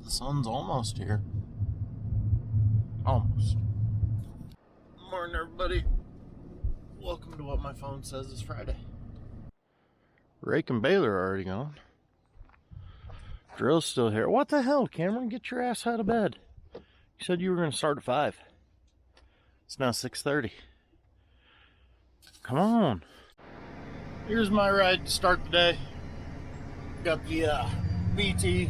The sun's almost here. Almost. Morning, everybody. Welcome to what my phone says is Friday. Rake and baler are already gone. Drill's still here. What the hell, Cameron? Get your ass out of bed. You said you were going to start at 5. It's now 6:30. Come on. Here's my ride to start the day. Got the BT.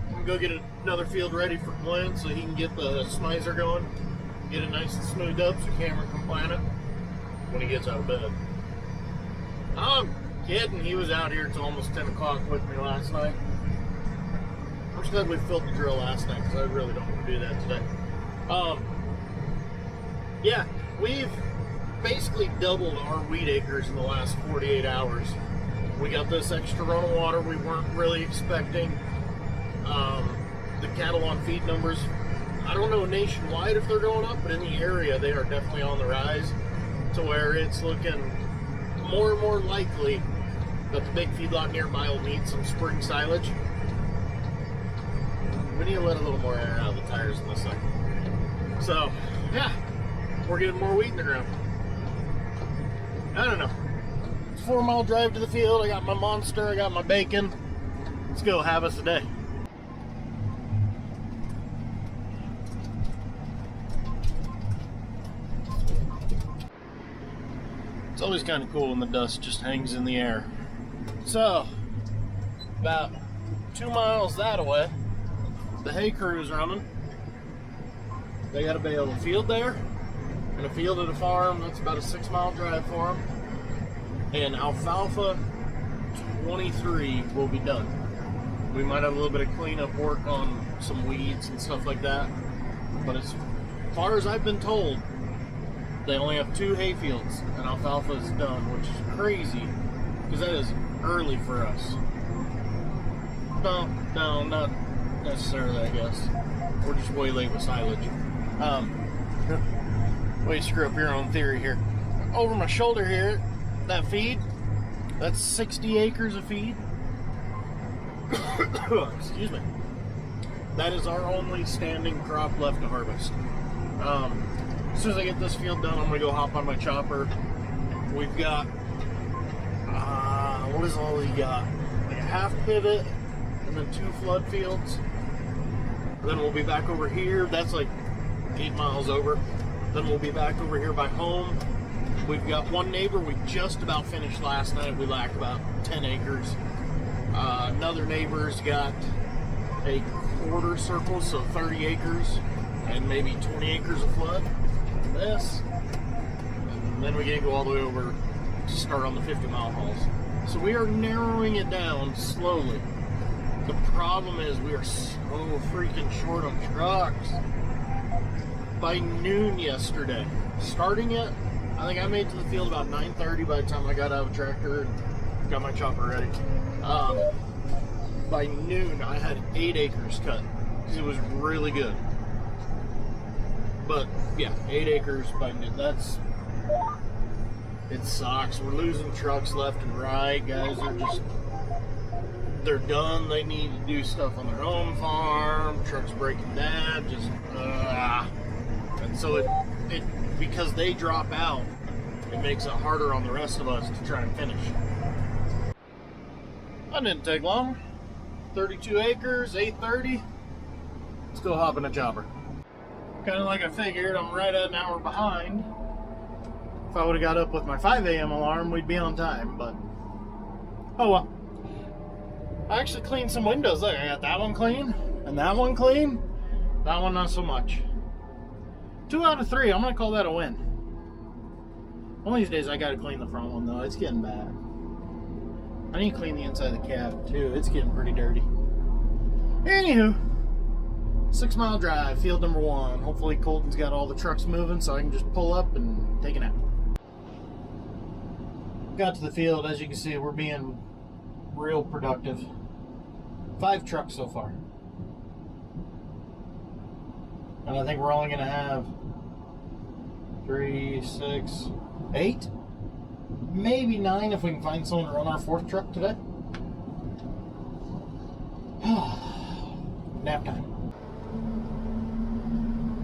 I'm going to go get another field ready for Glenn so he can get the smizer going. Get it nice and smoothed up so Cameron can plan it when he gets out of bed. I'm kidding. He was out here till almost 10 o'clock with me last night. I'm just glad we filled the drill last night because I really don't want to do that today. Yeah, we've basically doubled our wheat acres in the last 48 hours. We got this extra run of water we weren't really expecting. The cattle on feed numbers, I don't know nationwide if they're going up, but in the area they are definitely on the rise to where it's looking more and more likely that the big feedlot nearby will need some spring silage. We need to let a little more air out of the tires in this thing. So, yeah, we're getting more wheat in the ground. I don't know. It's a 4-mile drive to the field. I got my monster, I got my bacon. Let's go have us a day. It's always kind of cool when the dust just hangs in the air. So, about 2 miles that way, the hay crew is running. They got to bale a field there, and a field at a farm. That's about a 6-mile drive for them. And alfalfa 23 will be done. We might have a little bit of cleanup work on some weeds and stuff like that. But as far as I've been told, they only have 2 hay fields, and alfalfa is done, which is crazy, because that is early for us. No, not necessarily, I guess. We're just way late with silage. Way to screw up your own theory here. Over my shoulder here, that feed, that's 60 acres of feed. Excuse me. That is our only standing crop left to harvest. As soon as I get this field done, I'm going to go hop on my chopper. We've got, what is all we got? Like a half pivot and then 2 flood fields. And then we'll be back over here. That's like 8 miles over. Then we'll be back over here by home. We've got one neighbor we just about finished last night. We lack about 10 acres. Another neighbor's got a quarter circle, so 30 acres and maybe 20 acres of flood. This, and then we can go all the way over to start on the 50-mile hauls. So we are narrowing it down slowly. The problem is we are so freaking short on trucks. By noon yesterday, starting it, I think I made it to the field about 9:30 by the time I got out of the tractor and got my chopper ready. By noon, I had 8 acres cut because it was really good. But yeah, 8 acres by noon. It sucks. We're losing trucks left and right. Guys are they're done. They need to do stuff on their own farm. Trucks breaking down. And so it because they drop out, it makes it harder on the rest of us to try and finish. That didn't take long. 32 acres, 8:30. Let's go hop in a chopper. Kind of like I figured, I'm right at an hour behind. If I would have got up with my 5 a.m. alarm, we'd be on time, but oh well. I actually cleaned some windows. Look, I got that one clean, and that one clean. That one not so much. 2 out of 3, I'm gonna call that a win. One of these days I gotta clean the front one though, it's getting bad. I need to clean the inside of the cab too, it's getting pretty dirty. Anywho, 6-mile drive, field number 1. Hopefully Colton's got all the trucks moving so I can just pull up and take a nap. Got to the field, as you can see, we're being real productive. 5 trucks so far. And I think we're only going to have 3, 6, 8, maybe 9 if we can find someone to run our 4th truck today. nap time.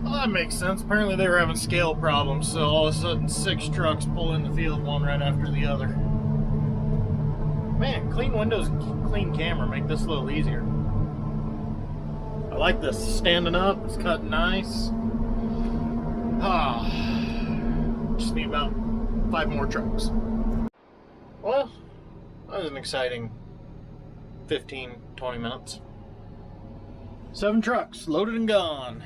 Well, that makes sense. Apparently they were having scale problems, so all of a sudden 6 trucks pull in the field, one right after the other. Man, clean windows, clean camera make this a little easier. I like this. Standing up, it's cut nice. Just need about 5 more trucks. Well, that was an exciting 15-20 minutes. 7 trucks loaded and gone.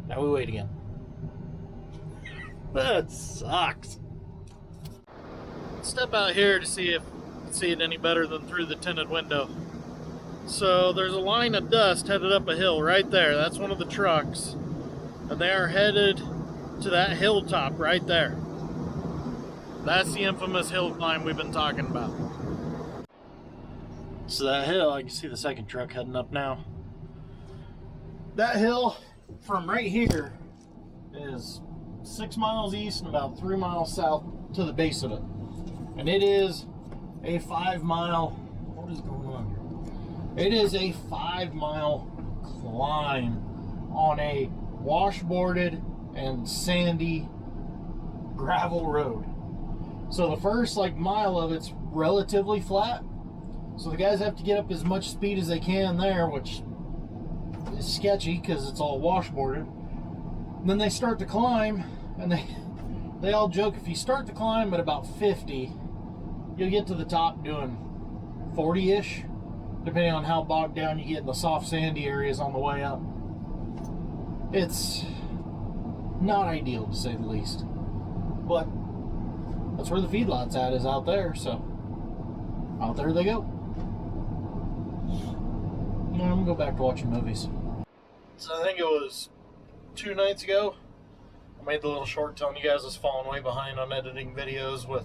Now we wait again. That sucks. Step out here to see if you can see it any better than through the tinted window. So there's a line of dust headed up a hill right there. That's one of the trucks. And they are headed to that hilltop right there. That's the infamous hill climb we've been talking about. So that hill, I can see the second truck heading up now. That hill from right here is 6 miles east and about 3 miles south to the base of it. And it is a 5 mile, what is going on here? It is a 5 mile climb on a washboarded and sandy gravel road. So the first mile of it's relatively flat. So the guys have to get up as much speed as they can there, which is sketchy because it's all washboarded. And then they start to climb, and they all joke if you start to climb at about 50, you'll get to the top doing 40-ish, depending on how bogged down you get in the soft sandy areas on the way up. It's not ideal, to say the least. But that's where the feedlot's at, is out there, so out there they go. I'm gonna go back to watching movies. So I think it was 2 nights ago, I made the little short telling you guys I was falling way behind on editing videos with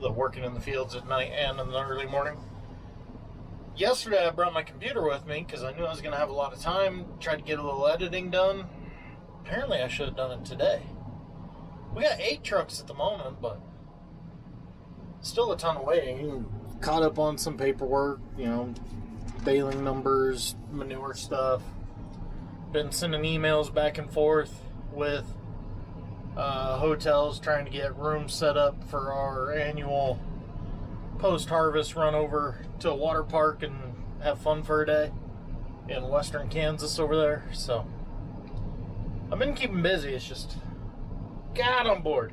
the working in the fields at night and in the early morning. Yesterday I brought my computer with me because I knew I was going to have a lot of time, tried to get a little editing done. Apparently I should have done it today. We got 8 trucks at the moment, but still a ton of waiting. Caught up on some paperwork, baling numbers, manure stuff. Been sending emails back and forth with hotels trying to get rooms set up for our annual post-harvest run over to a water park and have fun for a day in western Kansas over there. So I've been keeping busy. It's just, God, I'm bored.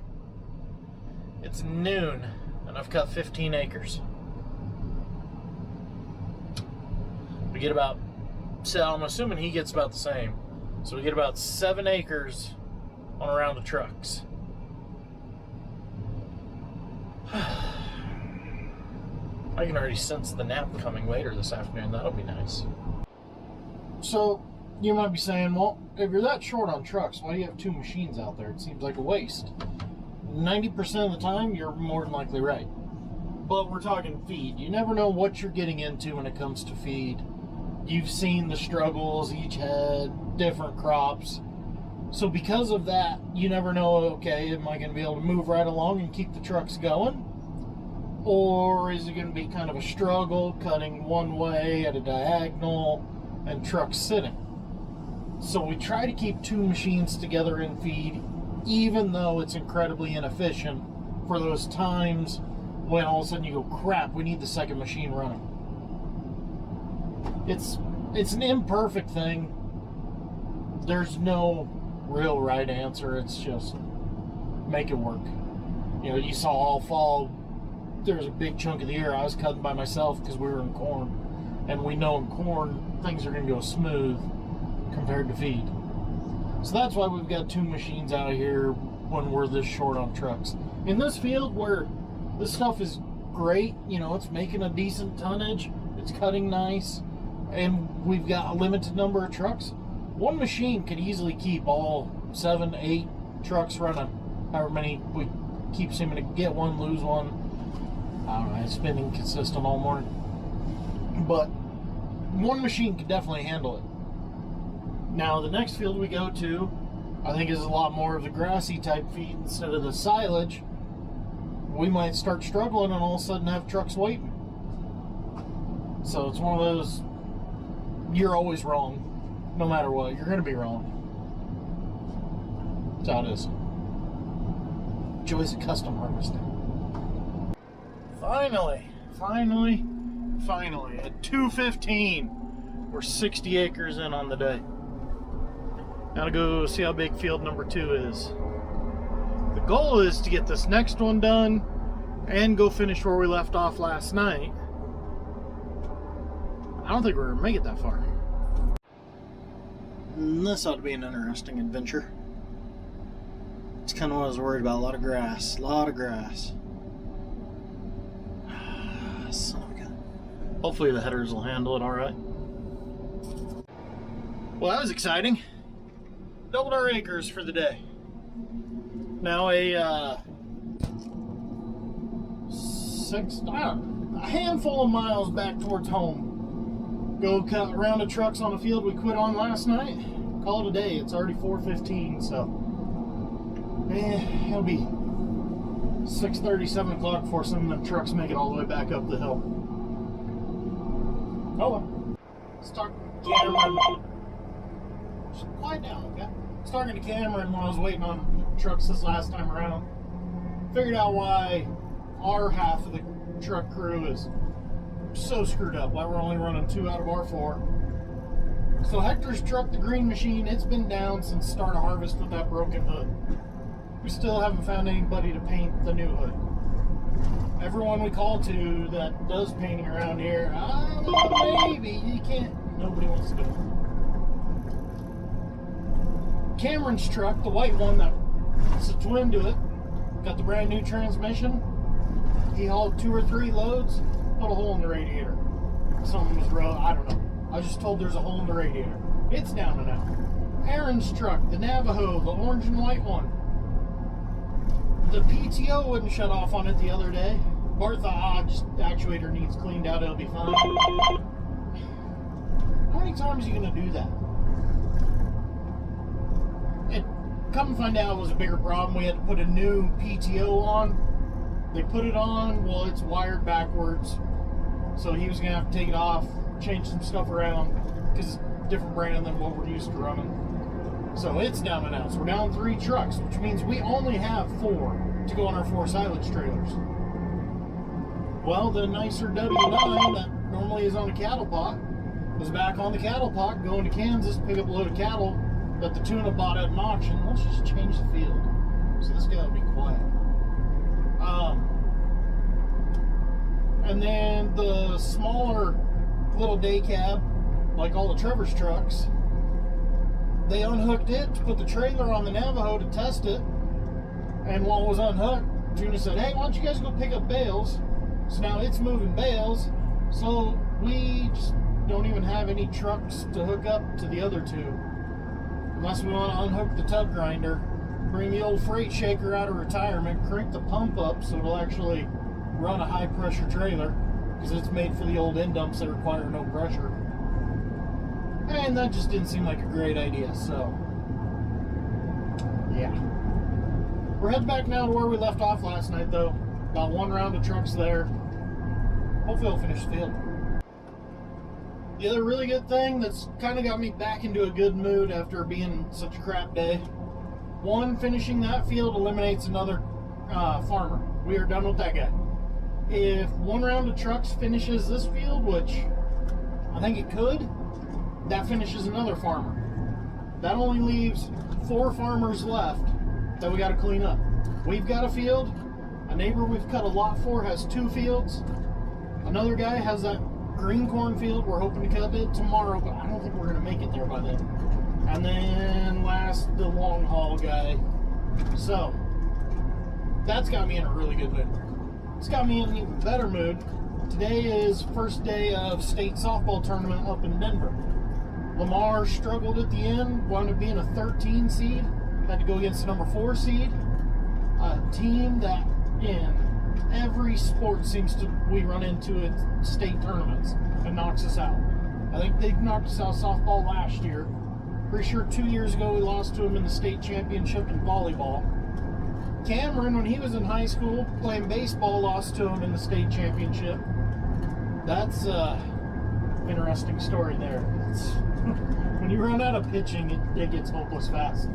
It's noon and I've cut 15 acres. We get about, so I'm assuming he gets about the same. So we get about 7 acres on a round of trucks. I can already sense the nap coming later this afternoon. That'll be nice. So you might be saying, well, if you're that short on trucks, why do you have 2 machines out there? It seems like a waste. 90% of the time, you're more than likely right. But we're talking feed. You never know what you're getting into when it comes to feed. You've seen the struggles, each head, different crops. So because of that, you never know, okay, am I going to be able to move right along and keep the trucks going? Or is it going to be kind of a struggle, cutting one way at a diagonal and trucks sitting? So we try to keep 2 machines together in feed, even though it's incredibly inefficient for those times when all of a sudden you go, crap, we need the second machine running. It's an imperfect thing. There's no real right answer. It's just make it work. You saw all fall. There was a big chunk of the year I was cutting by myself because we were in corn. And we know in corn, things are going to go smooth compared to feed. So that's why we've got 2 machines out here when we're this short on trucks. In this field where this stuff is great, it's making a decent tonnage, it's cutting nice, and we've got a limited number of trucks, 1 machine could easily keep all 7, 8 trucks running. However many we keep seeming to get one, lose one. I don't know, it's been inconsistent all morning. But 1 machine could definitely handle it. Now, the next field we go to, I think is a lot more of the grassy type feed instead of the silage. We might start struggling and all of a sudden have trucks waiting. So it's one of those, you're always wrong. No matter what, you're going to be wrong. That's how it is. Joys of custom harvesting. Finally, at 2:15, we're 60 acres in on the day. Now to go see how big field number 2 is. The goal is to get this next one done and go finish where we left off last night. I don't think we're gonna make it that far. And this ought to be an interesting adventure. It's kind of what I was worried about. A lot of grass. Son of a gun. Hopefully the headers will handle it alright. Well, that was exciting. Doubled our acres for the day. Now a handful of miles back towards home. Go cut a round of trucks on the field we quit on last night. Call it a day. It's already 4:15, so it'll be 6:30, 7 o'clock before some of the trucks make it all the way back up the hill. Oh well. Let's talk to Cameron. Just quiet down, okay? I was talking to Cameron when I was waiting on trucks this last time around. Figured out why our half of the truck crew is so screwed up, why we're only running 2 out of our 4. So Hector's truck, the green machine, it's been down since start of harvest with that broken hood. We still haven't found anybody to paint the new hood. Everyone we call to that does painting around here, maybe you can't. Nobody wants to do it. Cameron's truck, the white one that's a twin to it, got the brand new transmission. He hauled 2 or 3 loads, put a hole in the radiator. Something was wrong, I don't know. I was just told there's a hole in the radiator. It's down and out. Aaron's truck, the Navajo, the orange and white one. The PTO wouldn't shut off on it the other day. Bart thought, just the actuator needs cleaned out, it'll be fine. How many times are you going to do that? Come find out it was a bigger problem. We had to put a new PTO on. They put it on, well, it's wired backwards. So he was going to have to take it off, change some stuff around, because it's a different brand than what we're used to running. So it's down and out. So we're down 3 trucks, which means we only have 4 to go on our 4 silage trailers. Well, the nicer W9 that normally is on a cattle pot was back on the cattle pot going to Kansas to pick up a load of cattle that the tuna bought at an auction. Let's just change the field so this guy will be quiet. And then the smaller little day cab, like all the Trevor's trucks, they unhooked it to put the trailer on the Navajo to test it. And while it was unhooked, Juna said, hey, why don't you guys go pick up bales? So now it's moving bales. So we just don't even have any trucks to hook up to the other 2. Unless we want to unhook the tub grinder, bring the old freight shaker out of retirement, crank the pump up so it'll actually run a high pressure trailer, because it's made for the old end dumps that require no pressure. And that just didn't seem like a great idea, so yeah. We're heading back now to where we left off last night though. About 1 round of trucks there. Hopefully we'll finish the field. The other really good thing that's kind of got me back into a good mood after being such a crap day. 1, finishing that field eliminates another farmer. We are done with that guy. If 1 round of trucks finishes this field, which I think it could, that finishes another farmer. That only leaves 4 farmers left that we got to clean up. We've got a field. A neighbor we've cut a lot for has 2 fields. Another guy has that green cornfield. We're hoping to cut it tomorrow, but I don't think we're going to make it there by then. And then last, the long haul guy. So that's got me in a really good mood. It's got me in an even better mood. Today is first day of state softball tournament up in Denver. Lamar struggled at the end, wound up being a 13 seed. Had to go against the number 4 seed. A team that in every sport seems to we run into at state tournaments and knocks us out. I think they knocked us out softball last year. Pretty sure 2 years ago we lost to them in the state championship in volleyball. Cameron, when he was in high school playing baseball, lost to him in the state championship. That's interesting story there. When you run out of pitching, it gets hopeless fast.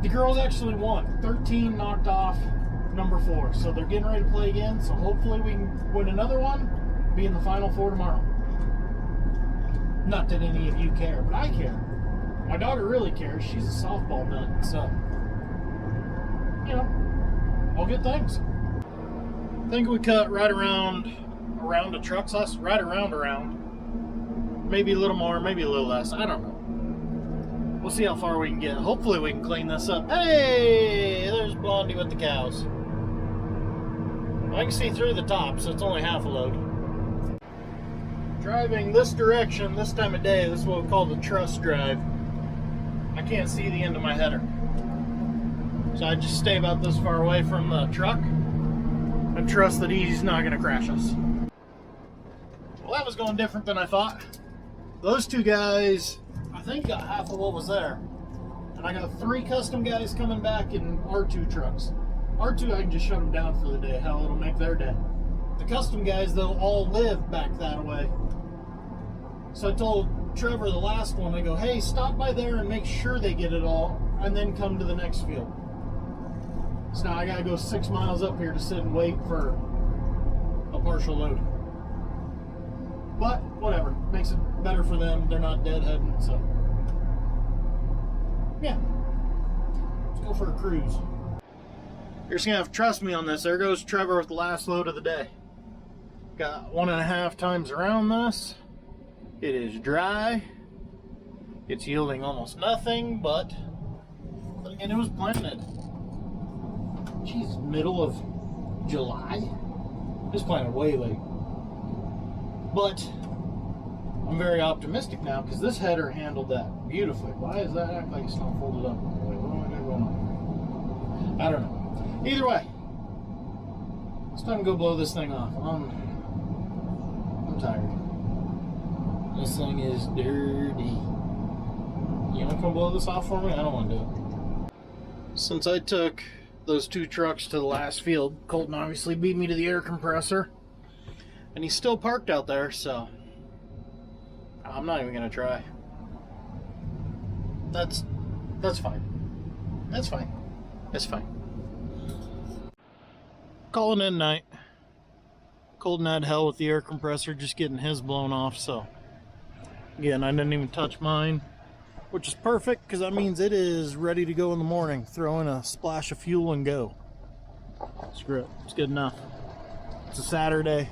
The girls actually won. 13 knocked off number 4. So they're getting ready to play again. So hopefully we can win another one, be in the Final Four tomorrow. Not that any of you care, but I care. My daughter really cares. She's a softball nut. So, you know, all good things. I think we cut right around a truck size, right around. Maybe a little more, maybe a little less. I don't know. We'll see how far we can get. Hopefully we can clean this up. Hey, there's Blondie with the cows. I can see through the top, so it's only half a load. Driving this direction, this time of day, this is what we call the truss drive. I can't see the end of my header. So I just stay about this far away from the truck and trust that he's not going to crash us. Well, that was going different than I thought. Those two guys, I think, got half of what was there. And I got 3 custom guys coming back in R2 trucks. R2, I can just shut them down for the day. Hell, it'll make their day. The custom guys, they'll all live back that way. So I told Trevor, the last one, I go, hey, stop by there and make sure they get it all, and then come to the next field. So now I gotta go 6 miles up here to sit and wait for a partial load. But whatever, makes it better for them. They're not deadheading, so yeah. Let's go for a cruise. You're just gonna have to trust me on this. There goes Trevor with the last load of the day. Got 1.5 times around this. It is dry. It's yielding almost nothing, but again, it was planted. Geez, middle of July? It was planted way late. But I'm very optimistic now because this header handled that beautifully. Why does that act like it's not folded up? Wait, what am I going on? I don't know. Either way, it's time to go blow this thing off. I'm tired. This thing is dirty. You want to come blow this off for me? I don't want to do it. Since I took those 2 trucks to the last field, Colton obviously beat me to the air compressor. And he's still parked out there, so I'm not even gonna try. That's fine. That's fine. That's fine. Calling in night. Colton had hell with the air compressor, just getting his blown off, so again, I didn't even touch mine, which is perfect because that means it is ready to go in the morning. Throw in a splash of fuel and go. Screw it. It's good enough. It's a Saturday.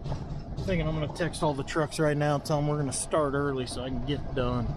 I'm thinking I'm going to text all the trucks right now, tell them we're going to start early so I can get done.